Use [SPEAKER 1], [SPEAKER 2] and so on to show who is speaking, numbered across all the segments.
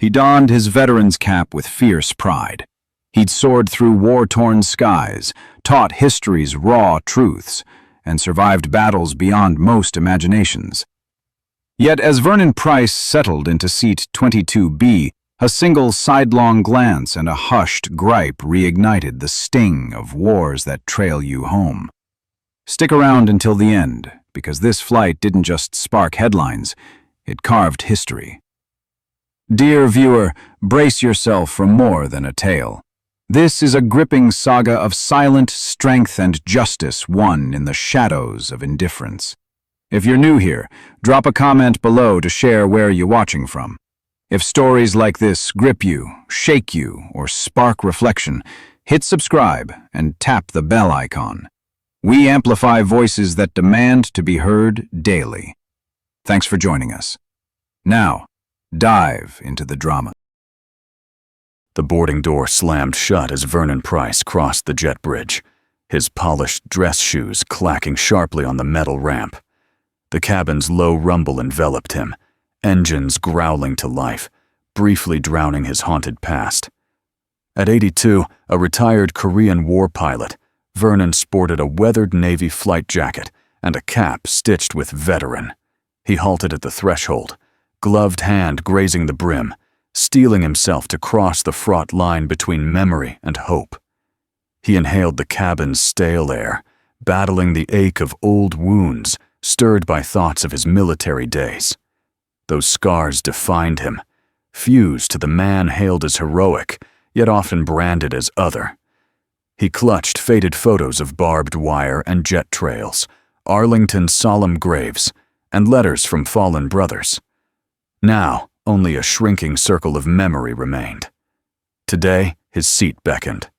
[SPEAKER 1] He donned his veteran's cap with fierce pride. He'd soared through war-torn skies, taught history's raw truths, and survived battles beyond most imaginations. Yet as Vernon Price settled into seat 22B, a single sidelong glance and a hushed gripe reignited the sting of wars that trail you home. Stick around until the end, because this flight didn't just spark headlines, it carved history. Dear viewer, brace yourself for more than a tale. This is a gripping saga of silent strength and justice won in the shadows of indifference. If you're new here, drop a comment below to share where you're watching from. If stories like this grip you, shake you, or spark reflection, hit subscribe and tap the bell icon. We amplify voices that demand to be heard daily. Thanks for joining us. Now, dive into the drama.
[SPEAKER 2] The boarding door slammed shut as Vernon Price crossed the jet bridge, his polished dress shoes clacking sharply on the metal ramp. The cabin's low rumble enveloped him, engines growling to life, briefly drowning his haunted past. At 82, a retired Korean War pilot, Vernon sported a weathered Navy flight jacket and a cap stitched with veteran. He halted at the threshold, gloved hand grazing the brim, steeling himself to cross the fraught line between memory and hope. He inhaled the cabin's stale air, battling the ache of old wounds stirred by thoughts of his military days. Those scars defined him, fused to the man hailed as heroic, yet often branded as other. He clutched faded photos of barbed wire and jet trails, Arlington's solemn graves, and letters from fallen brothers. Now, only a shrinking circle of memory remained. Today, his seat beckoned.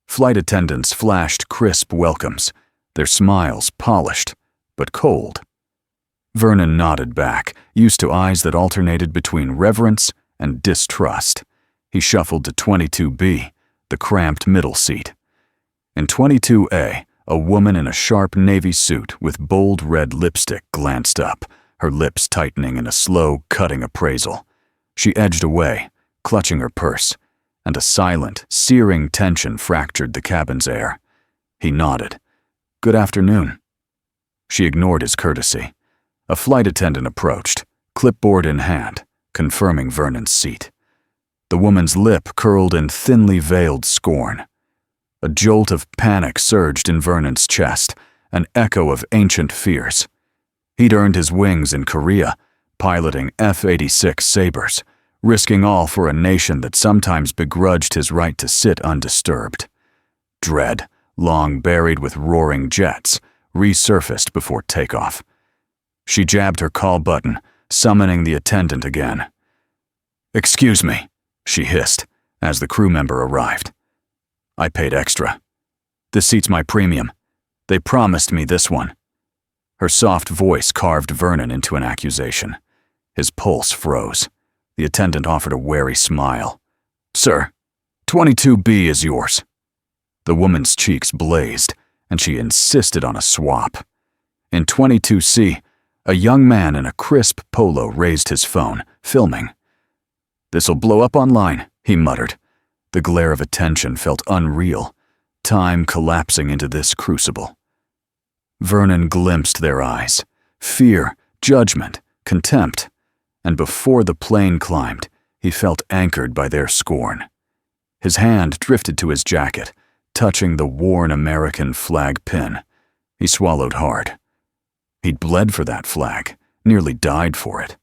[SPEAKER 2] Flight attendants flashed crisp welcomes, their smiles polished, but cold. Vernon nodded back, used to eyes that alternated between reverence and distrust. He shuffled to 22B, the cramped middle seat. In 22A, a woman in a sharp navy suit with bold red lipstick glanced up, her lips tightening in a slow, cutting appraisal. She edged away, clutching her purse, and a silent, searing tension fractured the cabin's air. He nodded. "Good afternoon." She ignored his courtesy. A flight attendant approached, clipboard in hand, confirming Vernon's seat. The woman's lip curled in thinly veiled scorn. A jolt of panic surged in Vernon's chest, an echo of ancient fears. He'd earned his wings in Korea, piloting F-86 Sabres, risking all for a nation that sometimes begrudged his right to sit undisturbed. Dread, long buried with roaring jets, resurfaced before takeoff. She jabbed her call button, summoning the attendant again. "Excuse me," she hissed, as the crew member arrived. "I paid extra. This seat's my premium. They promised me this one." Her soft voice carved Vernon into an accusation. His pulse froze. The attendant offered a wary smile. "Sir, 22B is yours." The woman's cheeks blazed, and she insisted on a swap. In 22C, a young man in a crisp polo raised his phone, filming. "This'll blow up online," he muttered. The glare of attention felt unreal, time collapsing into this crucible. Vernon glimpsed their eyes, fear, judgment, contempt, and before the plane climbed, he felt anchored by their scorn. His hand drifted to his jacket, touching the worn American flag pin. He swallowed hard. He'd bled for that flag, nearly died for it.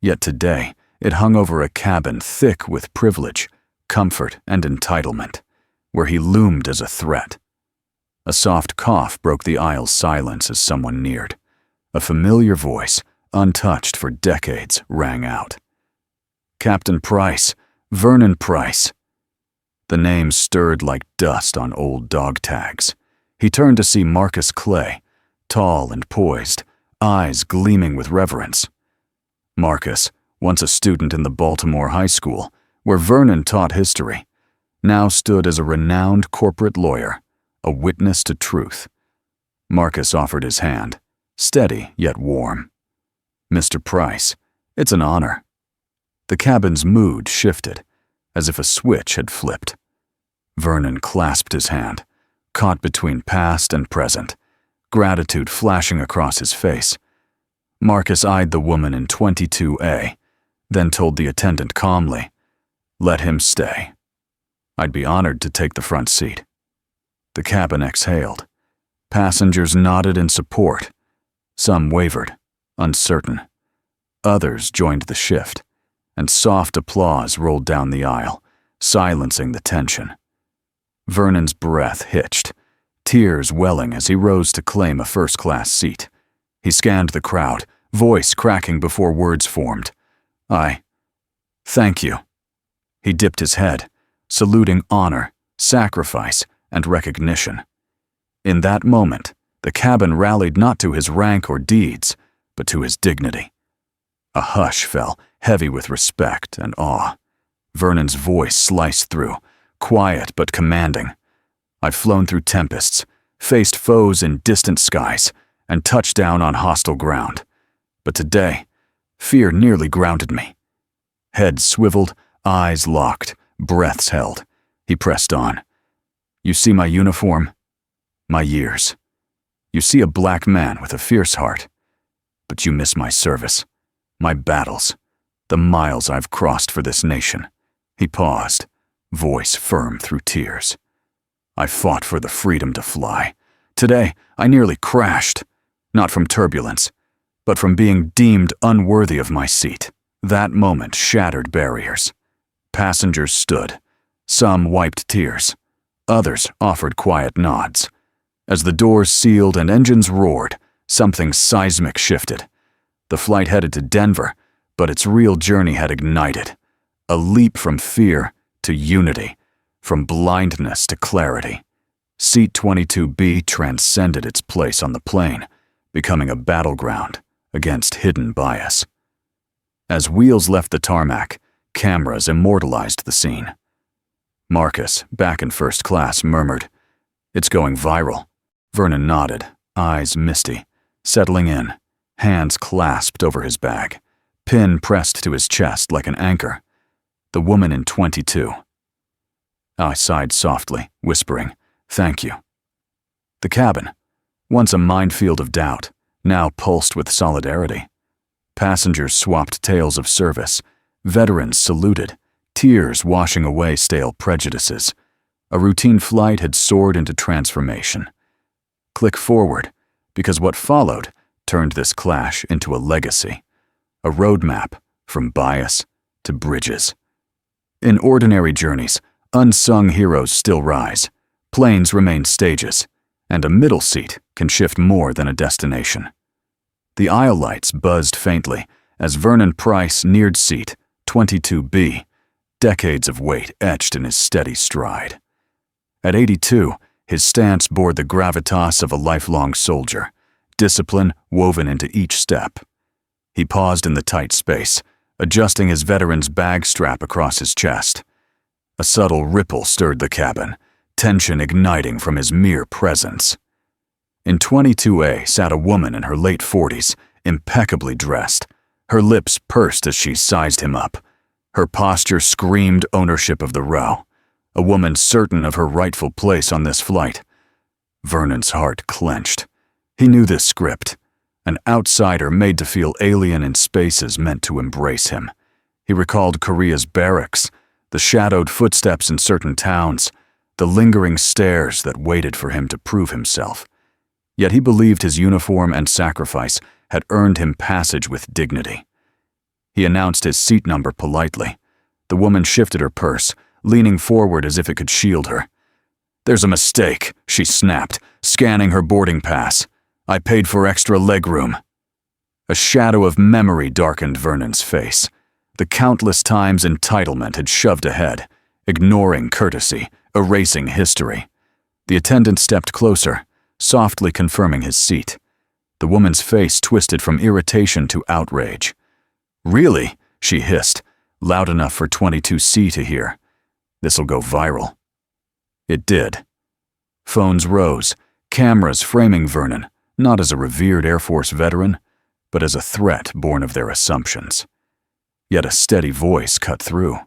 [SPEAKER 2] Yet today, it hung over a cabin thick with privilege, comfort, and entitlement, where he loomed as a threat. A soft cough broke the aisle's silence as someone neared. A familiar voice, untouched for decades, rang out. "Captain Price, Vernon Price." The name stirred like dust on old dog tags. He turned to see Marcus Clay, tall and poised, eyes gleaming with reverence. Marcus, once a student in the Baltimore High School, where Vernon taught history, now stood as a renowned corporate lawyer, a witness to truth. Marcus offered his hand, steady yet warm. "Mr. Price, it's an honor." The cabin's mood shifted, as if a switch had flipped. Vernon clasped his hand, caught between past and present, gratitude flashing across his face. Marcus eyed the woman in 22A, then told the attendant calmly, "Let him stay. I'd be honored to take the front seat." The cabin exhaled. Passengers nodded in support. Some wavered, uncertain. Others joined the shift, and soft applause rolled down the aisle, silencing the tension. Vernon's breath hitched, tears welling as he rose to claim a first-class seat. He scanned the crowd, voice cracking before words formed. Thank you." He dipped his head, saluting honor, sacrifice, and recognition. In that moment, the cabin rallied not to his rank or deeds, but to his dignity. A hush fell, heavy with respect and awe. Vernon's voice sliced through, quiet but commanding. "I've flown through tempests, faced foes in distant skies, and touched down on hostile ground. But today, fear nearly grounded me." Head swiveled, eyes locked, breaths held. He pressed on. "You see my uniform? My years. You see a black man with a fierce heart. But you miss my service, my battles, the miles I've crossed for this nation." He paused, voice firm through tears. "I fought for the freedom to fly. Today, I nearly crashed, not from turbulence, but from being deemed unworthy of my seat." That moment shattered barriers. Passengers stood. Some wiped tears. Others offered quiet nods. As the doors sealed and engines roared, something seismic shifted. The flight headed to Denver, but its real journey had ignited. A leap from fear to unity, from blindness to clarity. Seat 22B transcended its place on the plane, becoming a battleground against hidden bias. As wheels left the tarmac, cameras immortalized the scene. Marcus, back in first class, murmured, "It's going viral." Vernon nodded, eyes misty, settling in, hands clasped over his bag, pin pressed to his chest like an anchor. The woman in 22. I sighed softly, whispering, "Thank you." The cabin, once a minefield of doubt, now pulsed with solidarity. Passengers swapped tales of service. Veterans saluted, tears washing away stale prejudices. A routine flight had soared into transformation. Click forward, because what followed turned this clash into a legacy, a roadmap from bias to bridges. In ordinary journeys, unsung heroes still rise, planes remain stages, and a middle seat can shift more than a destination. The aisle lights buzzed faintly as Vernon Price neared seat 22B, decades of weight etched in his steady stride. At 82, his stance bore the gravitas of a lifelong soldier, discipline woven into each step. He paused in the tight space, adjusting his veteran's bag strap across his chest. A subtle ripple stirred the cabin, tension igniting from his mere presence. In 22A sat a woman in her late 40s, impeccably dressed. Her lips pursed as she sized him up. Her posture screamed ownership of the row, a woman certain of her rightful place on this flight. Vernon's heart clenched. He knew this script, an outsider made to feel alien in spaces meant to embrace him. He recalled Korea's barracks, the shadowed footsteps in certain towns, the lingering stares that waited for him to prove himself. Yet he believed his uniform and sacrifice had earned him passage with dignity. He announced his seat number politely. The woman shifted her purse, leaning forward as if it could shield her. "There's a mistake," she snapped, scanning her boarding pass. "I paid for extra legroom." A shadow of memory darkened Vernon's face. The countless times entitlement had shoved ahead, ignoring courtesy, erasing history. The attendant stepped closer, softly confirming his seat. The woman's face twisted from irritation to outrage. "Really?" she hissed, loud enough for 22C to hear. "This'll go viral." It did. Phones rose, cameras framing Vernon, not as a revered Air Force veteran, but as a threat born of their assumptions. Yet a steady voice cut through.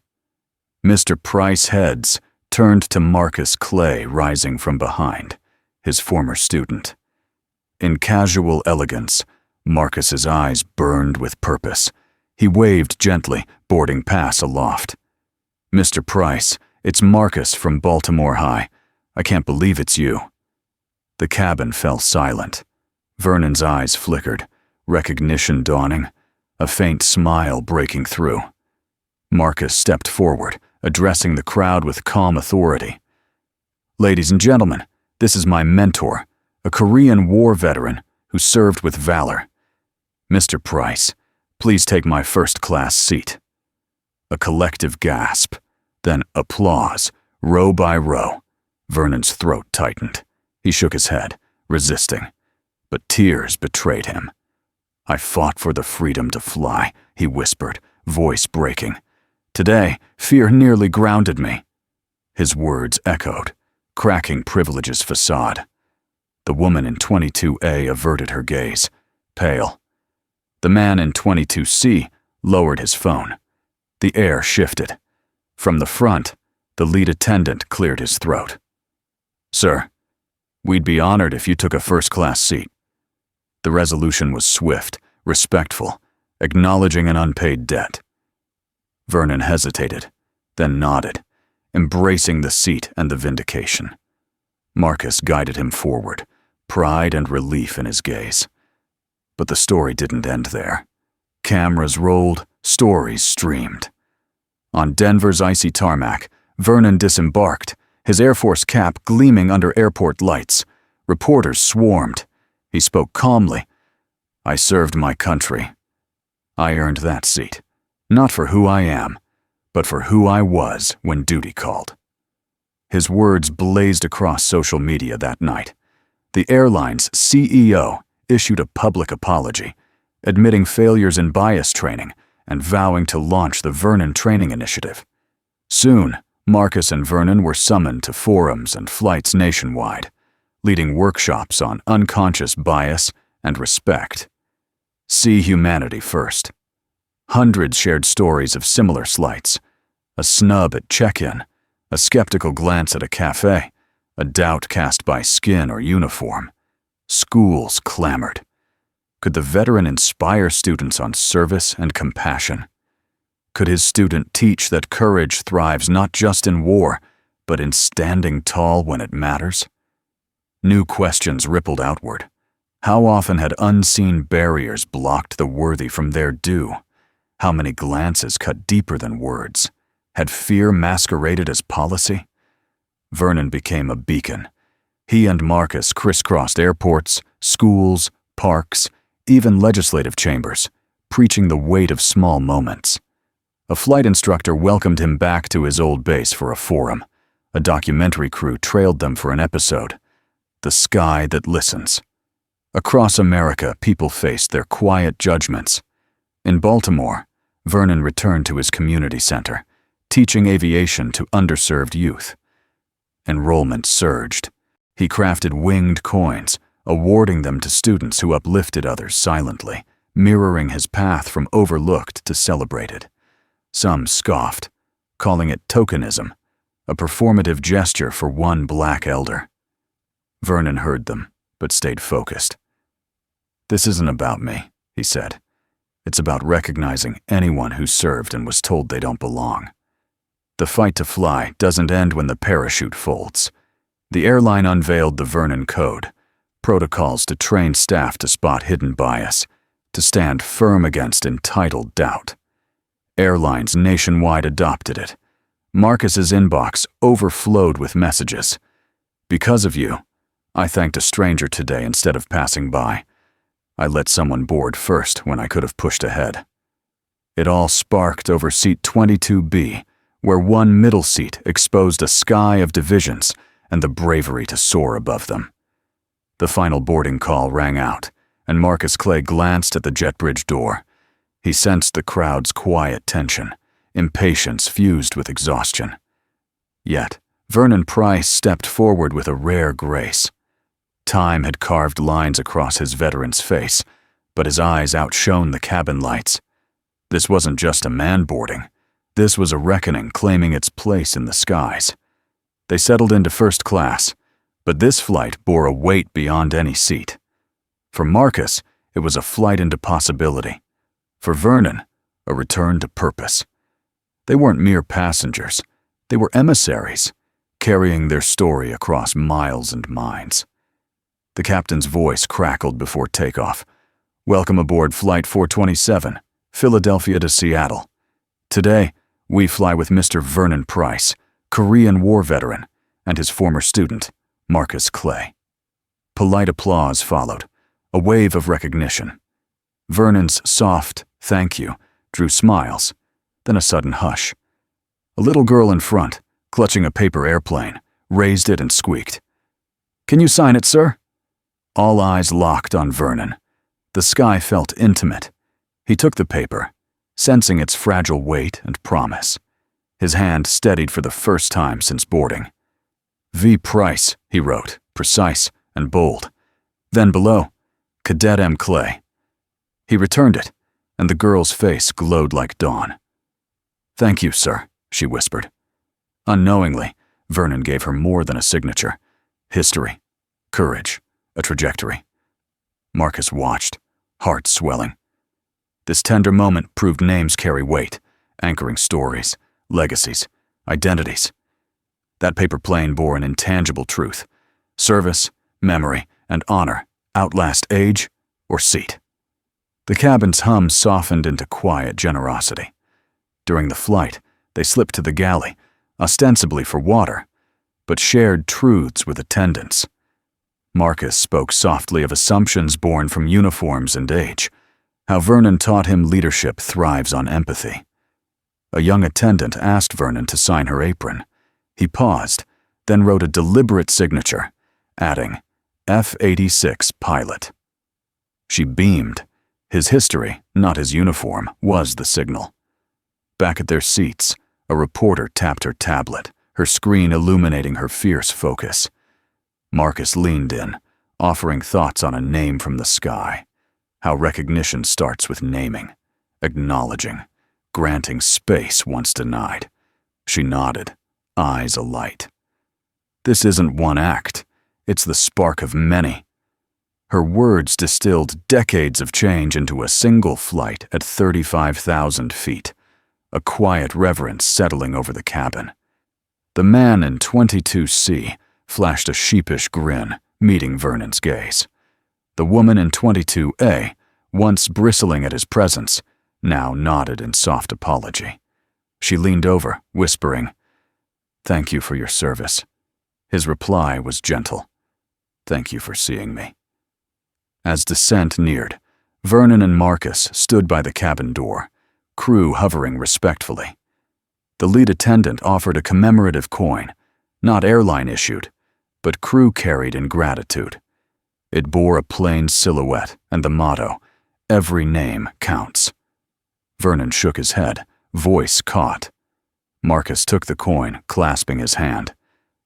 [SPEAKER 2] Mr. Price's heads turned to Marcus Clay rising from behind, his former student. In casual elegance, Marcus's eyes burned with purpose. He waved gently, boarding pass aloft. "Mr. Price, it's Marcus from Baltimore High. I can't believe it's you." The cabin fell silent. Vernon's eyes flickered, recognition dawning, a faint smile breaking through. Marcus stepped forward, addressing the crowd with calm authority. "Ladies and gentlemen, this is my mentor, a Korean War veteran who served with valor. Mr. Price, please take my first-class seat." A collective gasp, then applause, row by row. Vernon's throat tightened. He shook his head, resisting, but tears betrayed him. "I fought for the freedom to fly," he whispered, voice breaking. "Today, fear nearly grounded me." His words echoed, cracking privilege's facade. The woman in 22A averted her gaze, pale. The man in 22C lowered his phone. The air shifted. From the front, the lead attendant cleared his throat. "Sir, we'd be honored if you took a first-class seat." The resolution was swift, respectful, acknowledging an unpaid debt. Vernon hesitated, then nodded, embracing the seat and the vindication. Marcus guided him forward, pride and relief in his gaze. But the story didn't end there. Cameras rolled, stories streamed. On Denver's icy tarmac, Vernon disembarked, his Air Force cap gleaming under airport lights. Reporters swarmed. He spoke calmly. "I served my country. I earned that seat, not for who I am, but for who I was when duty called." His words blazed across social media that night. The airline's CEO issued a public apology, admitting failures in bias training and vowing to launch the Vernon Training Initiative. Soon, Marcus and Vernon were summoned to forums and flights nationwide, leading workshops on unconscious bias and respect. See humanity first. Hundreds shared stories of similar slights: a snub at check-in, a skeptical glance at a cafe, a doubt cast by skin or uniform. Schools clamored. Could the veteran inspire students on service and compassion? Could his student teach that courage thrives not just in war, but in standing tall when it matters? New questions rippled outward. How often had unseen barriers blocked the worthy from their due? How many glances cut deeper than words? Had fear masqueraded as policy? Vernon became a beacon. He and Marcus crisscrossed airports, schools, parks, even legislative chambers, preaching the weight of small moments. A flight instructor welcomed him back to his old base for a forum. A documentary crew trailed them for an episode. The Sky That Listens. Across America, people faced their quiet judgments. In Baltimore, Vernon returned to his community center, teaching aviation to underserved youth. Enrollment surged. He crafted winged coins, awarding them to students who uplifted others silently, mirroring his path from overlooked to celebrated. Some scoffed, calling it tokenism, a performative gesture for one black elder. Vernon heard them, but stayed focused. "This isn't about me," he said. "It's about recognizing anyone who served and was told they don't belong. The fight to fly doesn't end when the parachute folds." The airline unveiled the Vernon Code, protocols to train staff to spot hidden bias, to stand firm against entitled doubt. Airlines nationwide adopted it. Marcus's inbox overflowed with messages. "Because of you, I thanked a stranger today instead of passing by. I let someone board first when I could have pushed ahead." It all sparked over seat 22B, where one middle seat exposed a sky of divisions and the bravery to soar above them. The final boarding call rang out, and Marcus Clay glanced at the jet bridge door. He sensed the crowd's quiet tension, impatience fused with exhaustion. Yet, Vernon Price stepped forward with a rare grace. Time had carved lines across his veteran's face, but his eyes outshone the cabin lights. This wasn't just a man boarding. This was a reckoning claiming its place in the skies. They settled into first class, but this flight bore a weight beyond any seat. For Marcus, it was a flight into possibility. For Vernon, a return to purpose. They weren't mere passengers. They were emissaries, carrying their story across miles and minds. The captain's voice crackled before takeoff. "Welcome aboard Flight 427, Philadelphia to Seattle. Today, we fly with Mr. Vernon Price, Korean War veteran, and his former student, Marcus Clay." Polite applause followed, a wave of recognition. Vernon's soft "thank you" drew smiles, then a sudden hush. A little girl in front, clutching a paper airplane, raised it and squeaked. "Can you sign it, sir?" All eyes locked on Vernon. The sky felt intimate. He took the paper, sensing its fragile weight and promise. His hand steadied for the first time since boarding. "V. Price," he wrote, precise and bold. Then below, "Cadet M. Clay." He returned it, and the girl's face glowed like dawn. "Thank you, sir," she whispered. Unknowingly, Vernon gave her more than a signature. History, courage, a trajectory. Marcus watched, heart swelling. This tender moment proved names carry weight, anchoring stories, legacies, identities. That paper plane bore an intangible truth. Service, memory, and honor outlast age or seat. The cabin's hum softened into quiet generosity. During the flight, they slipped to the galley, ostensibly for water, but shared truths with attendants. Marcus spoke softly of assumptions born from uniforms and age, how Vernon taught him leadership thrives on empathy. A young attendant asked Vernon to sign her apron. He paused, then wrote a deliberate signature, adding, "F-86 pilot." She beamed. His history, not his uniform, was the signal. Back at their seats, a reporter tapped her tablet, her screen illuminating her fierce focus. Marcus leaned in, offering thoughts on a name from the sky. How recognition starts with naming, acknowledging, granting space once denied. She nodded, eyes alight. This isn't one act. It's the spark of many. Her words distilled decades of change into a single flight at 35,000 feet, a quiet reverence settling over the cabin. The man in 22C flashed a sheepish grin, meeting Vernon's gaze. The woman in 22A, once bristling at his presence, now nodded in soft apology. She leaned over, whispering, "Thank you for your service." His reply was gentle. "Thank you for seeing me." As descent neared, Vernon and Marcus stood by the cabin door, crew hovering respectfully. The lead attendant offered a commemorative coin, not airline issued, but crew carried in gratitude. It bore a plain silhouette and the motto, "Every name counts." Vernon shook his head, voice caught. Marcus took the coin, clasping his hand.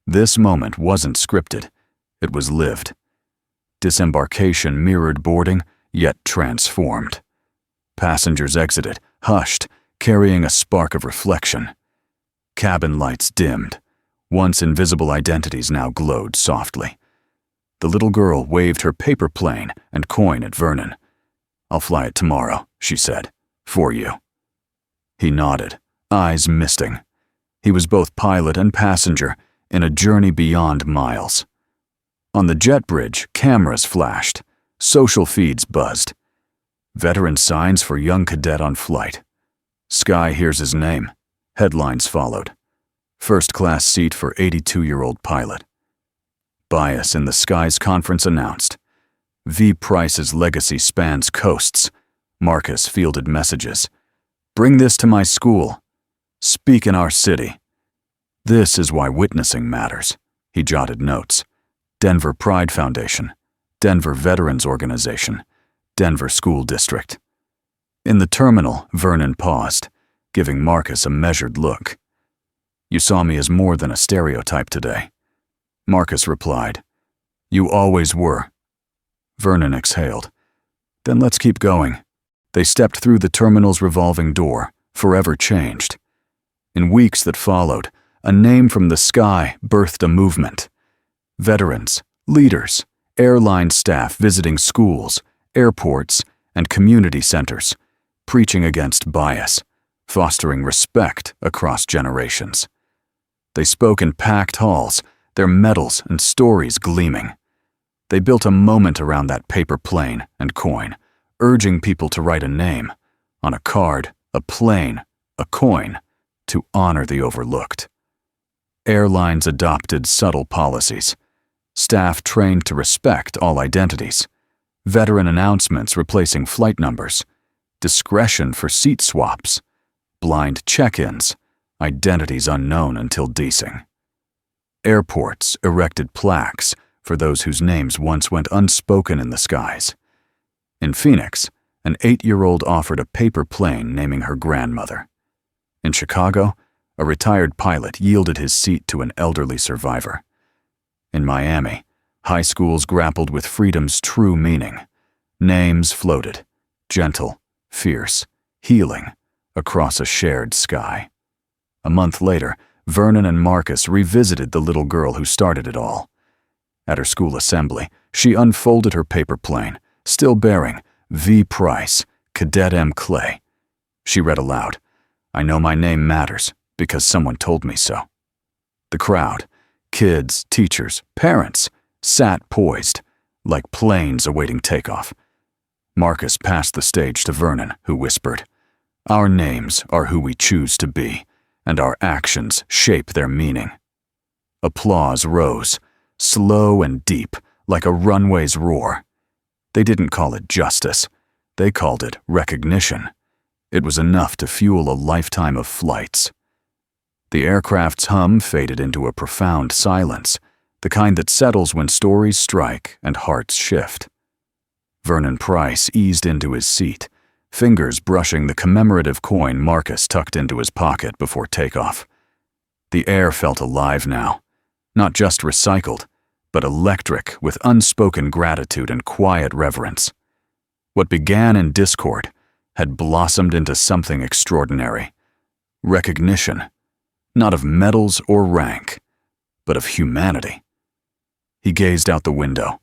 [SPEAKER 2] This moment wasn't scripted. It was lived. Disembarkation mirrored boarding, yet transformed. Passengers exited, hushed, carrying a spark of reflection. Cabin lights dimmed. Once invisible identities now glowed softly. The little girl waved her paper plane and coin at Vernon. "I'll fly it tomorrow," she said, "for you." He nodded, eyes misting. He was both pilot and passenger in a journey beyond miles. On the jet bridge, cameras flashed. Social feeds buzzed. Veteran signs for young cadet on flight. Sky hears his name. Headlines followed. First class seat for 82-year-old pilot. Bias in the Skies conference announced. V. Price's legacy spans coasts. Marcus fielded messages. "Bring this to my school. Speak in our city." This is why witnessing matters. He jotted notes. Denver Pride Foundation, Denver Veterans Organization, Denver School District. In the terminal, Vernon paused, giving Marcus a measured look. "You saw me as more than a stereotype today." Marcus replied, "You always were." Vernon exhaled. "Then let's keep going." They stepped through the terminal's revolving door, forever changed. In weeks that followed, a name from the sky birthed a movement. Veterans, leaders, airline staff visiting schools, airports, and community centers, preaching against bias, fostering respect across generations. They spoke in packed halls, their medals and stories gleaming. They built a moment around that paper plane and coin, urging people to write a name on a card, a plane, a coin, to honor the overlooked. Airlines adopted subtle policies. Staff trained to respect all identities. Veteran announcements replacing flight numbers. Discretion for seat swaps. Blind check-ins. Identities unknown until deasing. Airports erected plaques for those whose names once went unspoken in the skies. In Phoenix, an 8-year-old offered a paper plane naming her grandmother. In Chicago, a retired pilot yielded his seat to an elderly survivor. In Miami, high schools grappled with freedom's true meaning. Names floated, gentle, fierce, healing, across a shared sky. A month later, Vernon and Marcus revisited the little girl who started it all. At her school assembly, she unfolded her paper plane, still bearing V. Price, Cadet M. Clay. She read aloud, "I know my name matters because someone told me so." The crowd, kids, teachers, parents, sat poised, like planes awaiting takeoff. Marcus passed the stage to Vernon, who whispered, "Our names are who we choose to be, and our actions shape their meaning." Applause rose, slow and deep, like a runway's roar. They didn't call it justice. They called it recognition. It was enough to fuel a lifetime of flights. The aircraft's hum faded into a profound silence, the kind that settles when stories strike and hearts shift. Vernon Price eased into his seat, fingers brushing the commemorative coin Marcus tucked into his pocket before takeoff. The air felt alive now, not just recycled, but electric with unspoken gratitude and quiet reverence. What began in discord had blossomed into something extraordinary. Recognition, not of medals or rank, but of humanity. He gazed out the window.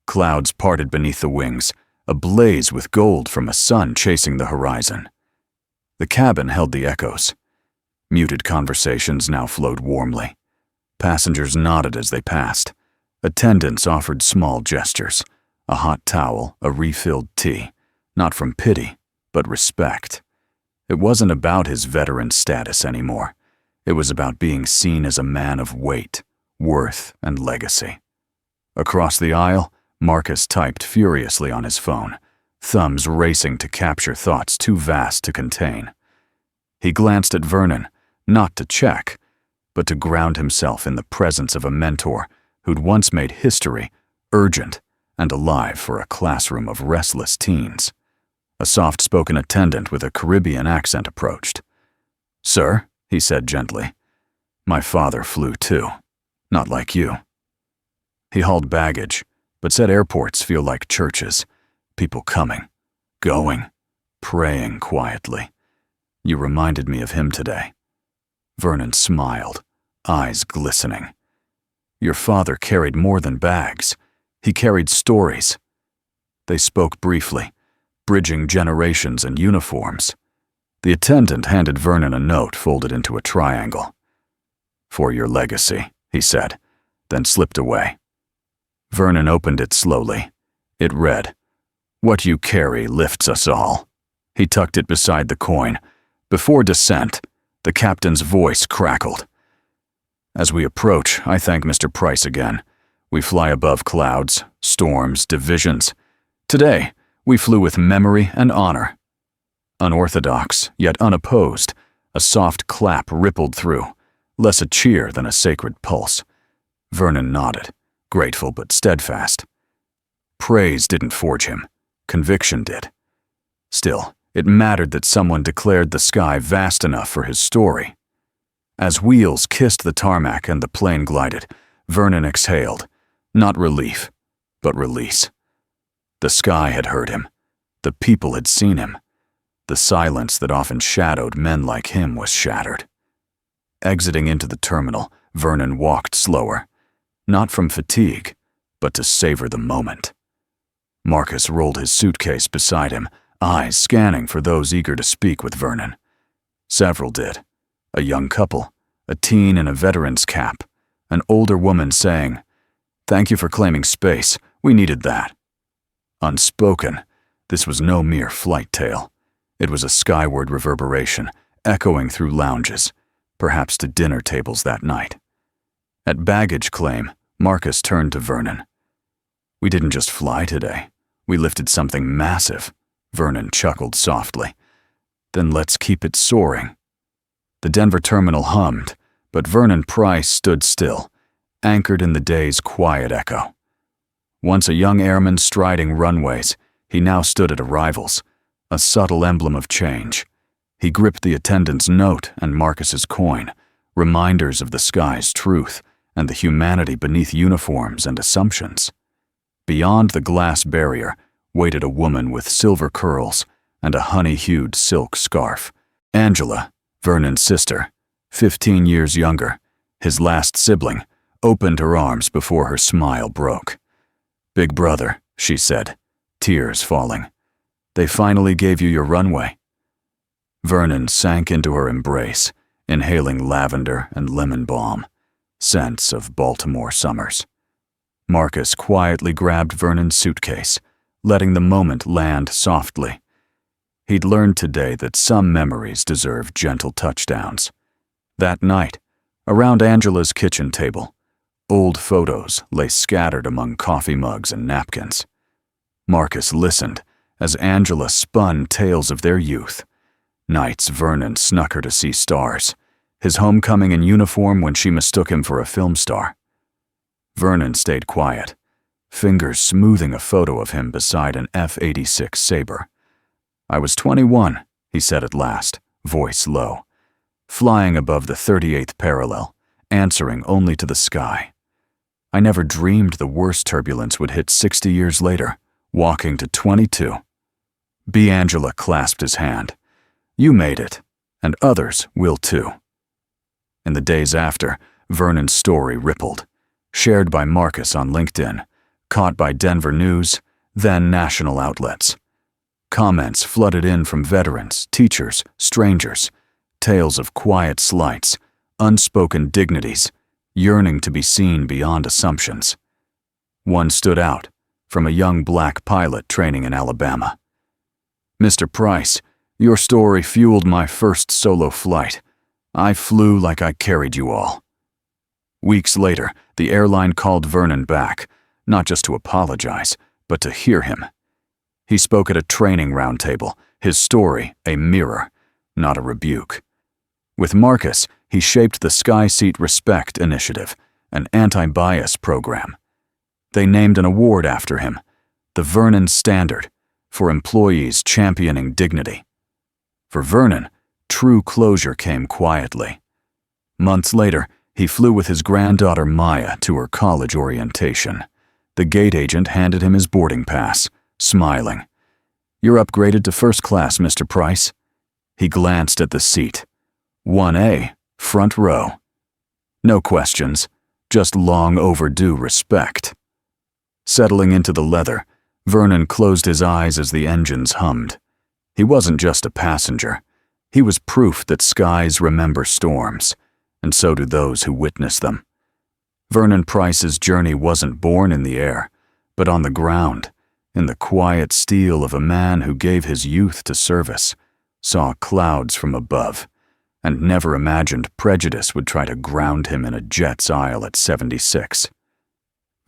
[SPEAKER 2] Clouds parted beneath the wings, ablaze with gold from a sun chasing the horizon. The cabin held the echoes. Muted conversations now flowed warmly. Passengers nodded as they passed. Attendants offered small gestures, a hot towel, a refilled tea, not from pity, but respect. It wasn't about his veteran status anymore. It was about being seen as a man of weight, worth, and legacy. Across the aisle, Marcus typed furiously on his phone, thumbs racing to capture thoughts too vast to contain. He glanced at Vernon, not to check, but to ground himself in the presence of a mentor who'd once made history urgent and alive for a classroom of restless teens. A soft-spoken attendant with a Caribbean accent approached. "Sir," he said gently, "my father flew too, not like you." He hauled baggage, but said airports feel like churches, people coming, going, praying quietly. "You reminded me of him today." Vernon smiled, eyes glistening. "Your father carried more than bags. He carried stories." They spoke briefly, bridging generations and uniforms. The attendant handed Vernon a note folded into a triangle. "For your legacy," he said, then slipped away. Vernon opened it slowly. It read, "What you carry lifts us all." He tucked it beside the coin. Before descent, the captain's voice crackled. "As we approach, I thank Mr. Price again. We fly above clouds, storms, divisions. Today, we flew with memory and honor." Unorthodox, yet unopposed, a soft clap rippled through, less a cheer than a sacred pulse. Vernon nodded, grateful but steadfast. Praise didn't forge him. Conviction did. Still, it mattered that someone declared the sky vast enough for his story. As wheels kissed the tarmac and the plane glided, Vernon exhaled, not relief, but release. The sky had heard him. The people had seen him. The silence that often shadowed men like him was shattered. Exiting into the terminal, Vernon walked slower, not from fatigue, but to savor the moment. Marcus rolled his suitcase beside him, eyes scanning for those eager to speak with Vernon. Several did. A young couple, a teen in a veteran's cap, an older woman saying, "Thank you for claiming space. We needed that." Unspoken, this was no mere flight tale. It was a skyward reverberation, echoing through lounges, perhaps to dinner tables that night. At baggage claim, Marcus turned to Vernon. "We didn't just fly today. We lifted something massive," Vernon chuckled softly. "Then let's keep it soaring." The Denver terminal hummed, but Vernon Price stood still, anchored in the day's quiet echo. Once a young airman striding runways, he now stood at arrivals, a subtle emblem of change. He gripped the attendant's note and Marcus's coin, reminders of the sky's truth and the humanity beneath uniforms and assumptions. Beyond the glass barrier waited a woman with silver curls and a honey-hued silk scarf. Angela, Vernon's sister, 15 years younger, his last sibling, opened her arms before her smile broke. "Big brother," she said, tears falling. "They finally gave you your runway." Vernon sank into her embrace, inhaling lavender and lemon balm, scents of Baltimore summers. Marcus quietly grabbed Vernon's suitcase, letting the moment land softly. He'd learned today that some memories deserve gentle touchdowns. That night, around Angela's kitchen table, old photos lay scattered among coffee mugs and napkins. Marcus listened as Angela spun tales of their youth. Nights Vernon snuck her to see stars, his homecoming in uniform when she mistook him for a film star. Vernon stayed quiet, fingers smoothing a photo of him beside an F-86 Sabre. "I was 21, he said at last, voice low, flying above the 38th parallel, answering only to the sky. I never dreamed the worst turbulence would hit 60 years later, walking to 22. B. Angela clasped his hand. "You made it, and others will too." In the days after, Vernon's story rippled, shared by Marcus on LinkedIn, caught by Denver News, then national outlets. Comments flooded in from veterans, teachers, strangers, tales of quiet slights, unspoken dignities, yearning to be seen beyond assumptions. One stood out, from a young black pilot training in Alabama. "Mr. Price, your story fueled my first solo flight. I flew like I carried you all." Weeks later, the airline called Vernon back, not just to apologize, but to hear him. He spoke at a training roundtable, his story a mirror, not a rebuke. With Marcus, he shaped the SkySeat Respect Initiative, an anti-bias program. They named an award after him, the Vernon Standard, for employees championing dignity. For Vernon, true closure came quietly. Months later, he flew with his granddaughter Maya to her college orientation. The gate agent handed him his boarding pass, smiling. "You're upgraded to first class, Mr. Price." He glanced at the seat. 1A, front row. No questions, just long overdue respect. Settling into the leather, Vernon closed his eyes as the engines hummed. He wasn't just a passenger. He was proof that skies remember storms, and so do those who witness them. Vernon Price's journey wasn't born in the air, but on the ground, in the quiet steel of a man who gave his youth to service, saw clouds from above, and never imagined prejudice would try to ground him in a jet's aisle at 76.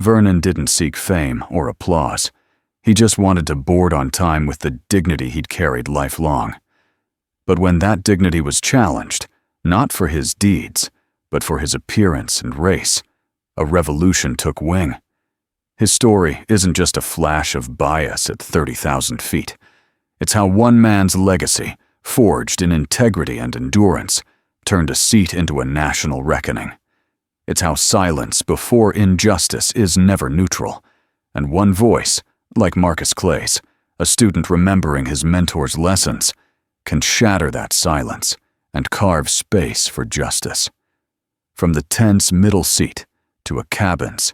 [SPEAKER 2] Vernon didn't seek fame or applause. He just wanted to board on time with the dignity he'd carried lifelong. But when that dignity was challenged, not for his deeds, but for his appearance and race, a revolution took wing. His story isn't just a flash of bias at 30,000 feet. It's how one man's legacy, forged in integrity and endurance, turned a seat into a national reckoning. It's how silence before injustice is never neutral, and one voice, like Marcus Clay's, a student remembering his mentor's lessons, can shatter that silence and carve space for justice. From the tense middle seat to a cabin's